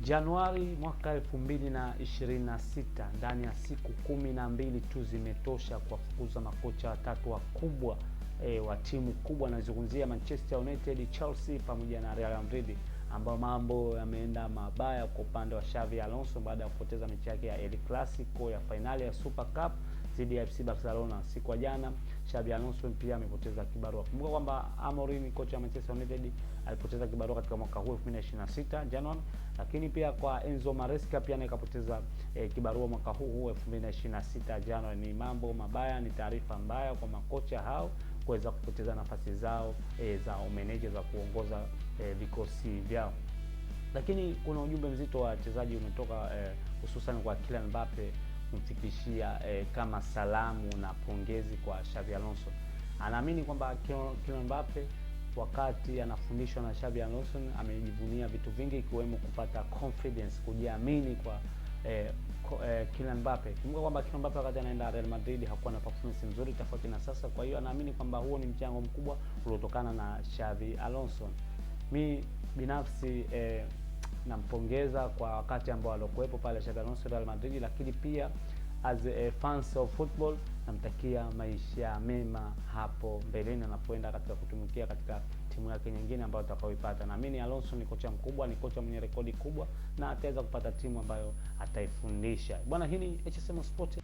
Januari mwaka 2026, ndani ya siku 12 tu zimetosha kuwafukuza makocha watatu wakubwa wa timu kubwa. Nazungumzia Manchester United, Chelsea pamoja na Real Madrid, ambao mambo yameenda mabaya kwa upande wa Xabi Alonso baada ya kupoteza mechi yake ya El Clasico ya finali ya Super Cup dhidi ya FC Barcelona siku ya jana. Xabi Alonso pia amepoteza kibarua. Kumbuka kwamba Amorim, kocha wa Manchester United, alipoteza kibarua katika mwaka huu 2026 January, lakini pia kwa Enzo Maresca pia akapoteza kibarua mwaka huu 2026 January. Ni mambo mabaya, ni taarifa mbaya kwa makocha hao kuweza kupoteza nafasi zao za umeneja za kuongoza vikosi vyao. Lakini kuna ujumbe mzito wa wachezaji umetoka hususan kwa Kylian Mbappe kumfikishia kama salamu na pongezi kwa Xabi Alonso. Anaamini kwamba Kylian Mbappe wakati anafundishwa na Xabi Alonso amejivunia vitu vingi ikiwemo kupata confidence, kujiamini kwa Kylian Mbappe. Kumbuka kwamba Kylian Mbappe wakati anaenda Real Madrid hakuwa na performance nzuri tofauti na sasa. Kwa hiyo anaamini kwamba huo ni mchango mkubwa uliotokana na Xabi Alonso. Mi binafsi nampongeza kwa wakati ambao alokuwepo pale Xabi Alonso Real Madrid, lakini pia as a fans of football namtakia maisha mema hapo mbeleni anapoenda katika kutumikia katika timu yake nyingine ambayo atakayoipata. Naamini Alonso ni kocha mkubwa, ni kocha mwenye rekodi kubwa na ataweza kupata timu ambayo ataifundisha. Bwana, hii ni HSM Sport.